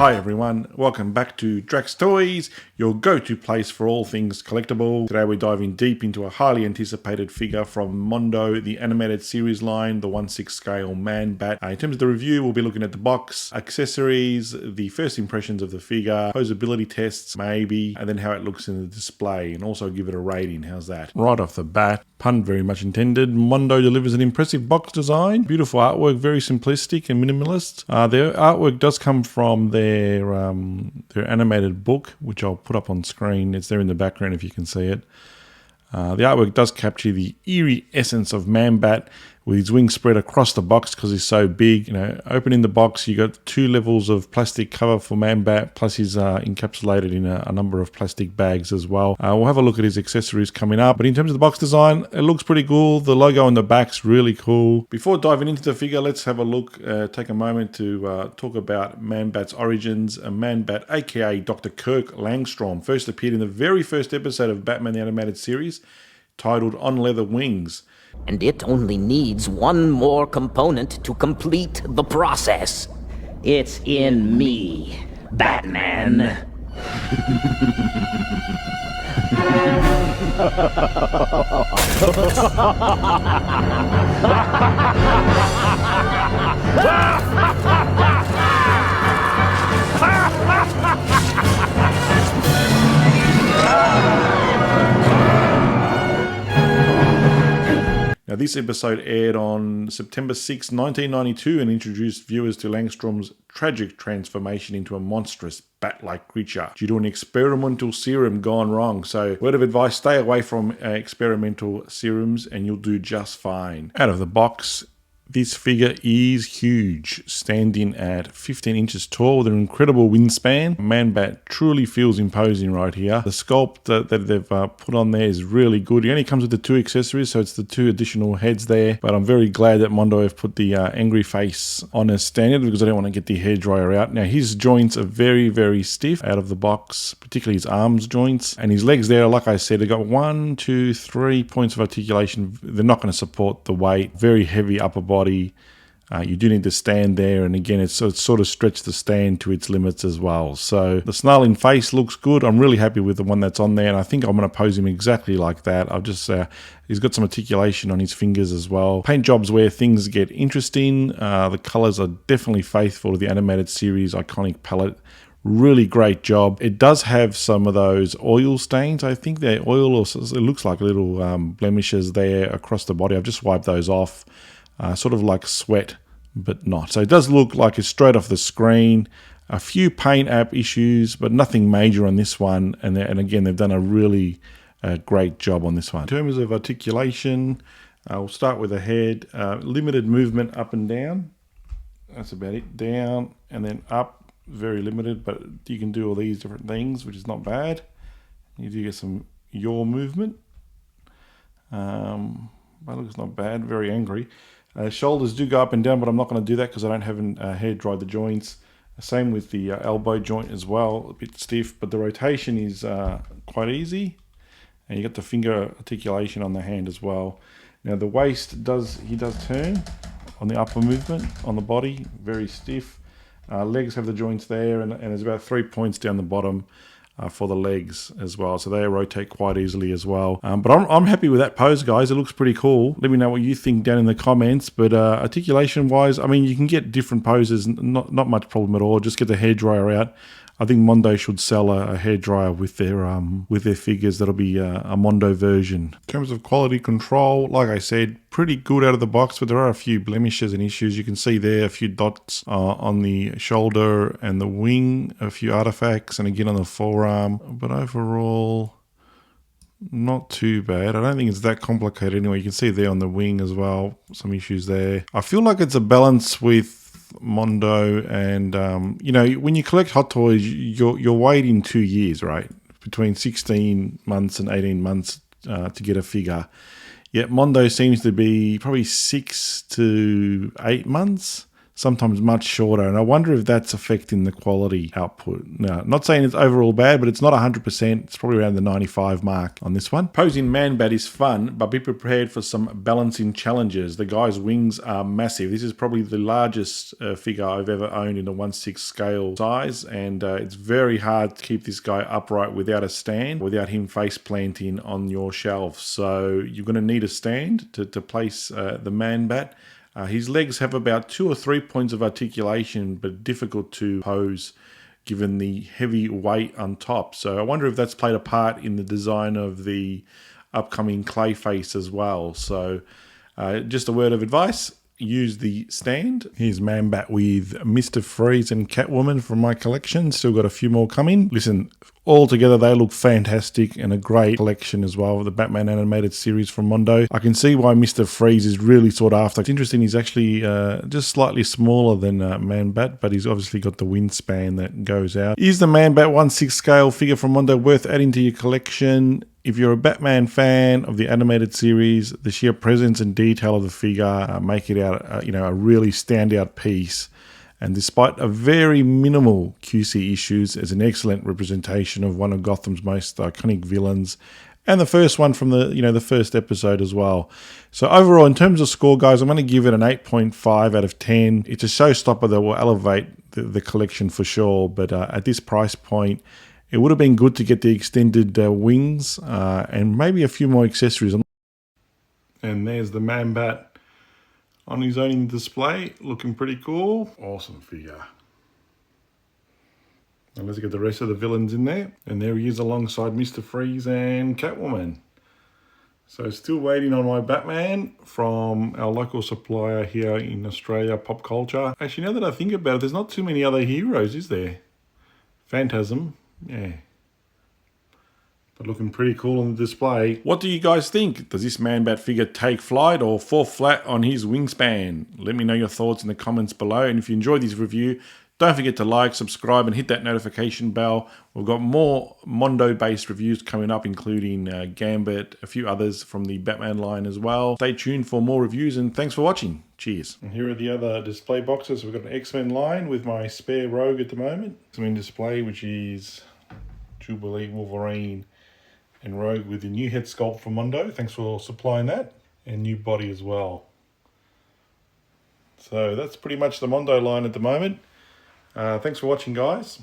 Hi everyone, welcome back to Drax Toys, your go-to place for all things collectible. Today we're diving deep into a highly anticipated figure from Mondo, the animated series line, the 1/6 scale Man-Bat. In terms of the review, we'll be looking at the box, accessories, the first impressions of the figure, posability tests maybe, and then how it looks in the display, and also give it a rating. How's that? Right off the bat, pun very much intended, Mondo delivers an impressive box design, beautiful artwork, very simplistic and minimalist. Their artwork does come from their animated book, which I'll put up on screen. It's there in the background if you can see it. The artwork does capture the eerie essence of Man-Bat with his wings spread across the box because he's so big. You know, opening the box, you got 2 levels of plastic cover for Man-Bat, plus he's encapsulated in a number of plastic bags as well. We'll have a look at his accessories coming up, but in terms of the box design, it looks pretty cool. The logo on the back's really cool. Before diving into the figure, let's have a look, take a moment to talk about Man-Bat's origins. Man-Bat, aka Dr. Kirk Langstrom, first appeared in the very first episode of Batman the Animated Series, titled On Leather Wings. And it only needs one more component to complete the process. It's in me, Batman. Now, this episode aired on September 6, 1992 and introduced viewers to Langstrom's tragic transformation into a monstrous bat-like creature due to an experimental serum gone wrong. So, word of advice, stay away from experimental serums and you'll do just fine. Out of the box, this figure is huge, standing at 15 inches tall with an incredible wingspan. Man-Bat truly feels imposing right here. The sculpt that they've put on there is really good. He only comes with the 2 accessories, so it's the 2 additional heads there. But I'm very glad that Mondo have put the angry face on as standard because I don't want to get the hairdryer out. Now, his joints are very, very stiff out of the box, particularly his arms joints. And his legs there, like I said, they've got 1, 2, 3 points of articulation. They're not going to support the weight. Very heavy upper body. You do need to stand there, and again, it's sort of stretched the stand to its limits as well. So the snarling face looks good. I'm really happy with the one that's on there, and I think I'm going to pose him exactly like that. I've just he's got some articulation on his fingers as well. Paint jobs where things get interesting. The colors are definitely faithful to the animated series iconic palette. Really great job. It does have some of those oil stains. I think they're oil, or it looks like little blemishes there across the body. I've just wiped those off. Sort of like sweat, but not. So it does look like it's straight off the screen. A few paint app issues, but nothing major on this one. And again, they've done a really great job on this one. In terms of articulation, we'll start with the head. Limited movement up and down. That's about it. Down and then up. Very limited, but you can do all these different things, which is not bad. You do get some yaw movement. But it looks not bad. Very angry. Shoulders do go up and down, but I'm not going to do that because I don't have hair dry the joints. Same with the elbow joint as well, a bit stiff, but the rotation is quite easy. And you got the finger articulation on the hand as well. Now the waist he does turn on the upper movement on the body, very stiff. Legs have the joints there, and there's about 3 points down the bottom for the legs as well, so they rotate quite easily as well. But I'm happy with that pose, guys. It looks pretty cool. Let me know what you think down in the comments. But articulation wise, I mean, you can get different poses, not much problem at all. Just get the hairdryer out. I think Mondo should sell a hairdryer with their figures. That'll be a Mondo version. In terms of quality control, like I said, pretty good out of the box, but there are a few blemishes and issues. You can see there a few dots on the shoulder and the wing, a few artifacts, and again on the forearm. But overall, not too bad. I don't think it's that complicated anyway. You can see there on the wing as well, some issues there. I feel like it's a balance with Mondo and you know, when you collect Hot Toys, you're waiting 2 years, right? Between 16 months and 18 months to get a figure. Yet Mondo seems to be probably 6 to 8 months. sometimes much shorter. And I wonder if that's affecting the quality output. Now, not saying it's overall bad, but it's not 100%. It's probably around the 95 mark on this one. Posing Man Bat is fun, but be prepared for some balancing challenges. The guy's wings are massive. This is probably the largest figure I've ever owned in a 1/6 scale size, and it's very hard to keep this guy upright without a stand, without him face planting on your shelf. So you're going to need a stand to place the Man Bat. His legs have about 2 or 3 points of articulation, but difficult to pose given the heavy weight on top. So I wonder if that's played a part in the design of the upcoming clay face as well. So just a word of advice, use the stand. Here's Man Bat with Mr. Freeze and Catwoman from my collection. Still got a few more coming. Listen, all together they look fantastic and a great collection as well. The Batman animated series from Mondo. I can see why Mr. Freeze is really sought after. It's interesting, he's actually just slightly smaller than Man Bat, but he's obviously got the wingspan that goes out. Is the Man Bat 1/6 scale figure from Mondo worth adding to your collection? If you're a Batman fan of the animated series, the sheer presence and detail of the figure make it out, a really standout piece. And despite a very minimal QC issues, it's an excellent representation of one of Gotham's most iconic villains, and the first one from the first episode as well. So overall, in terms of score, guys, I'm going to give it an 8.5 out of 10. It's a showstopper that will elevate the collection for sure, but at this price point, it would have been good to get the extended wings and maybe a few more accessories. And there's the Man Bat on his own display, looking pretty cool. Awesome figure. And let's get the rest of the villains in there. And there he is alongside Mr. Freeze and Catwoman. So still waiting on my Batman from our local supplier here in Australia, Pop Culture. Actually, now that I think about it, there's not too many other heroes, is there? Phantasm. Yeah. But looking pretty cool on the display. What do you guys think? Does this Man Bat figure take flight or fall flat on his wingspan? Let me know your thoughts in the comments below. And if you enjoyed this review, don't forget to like, subscribe, and hit that notification bell. We've got more Mondo-based reviews coming up, including Gambit, a few others from the Batman line as well. Stay tuned for more reviews, and thanks for watching. Cheers. And here are the other display boxes. We've got an X-Men line with my spare Rogue at the moment. X-Men display, which is Jubilee, Wolverine, and Rogue with the new head sculpt from Mondo. Thanks for supplying that. And new body as well. So that's pretty much the Mondo line at the moment. Thanks for watching, guys.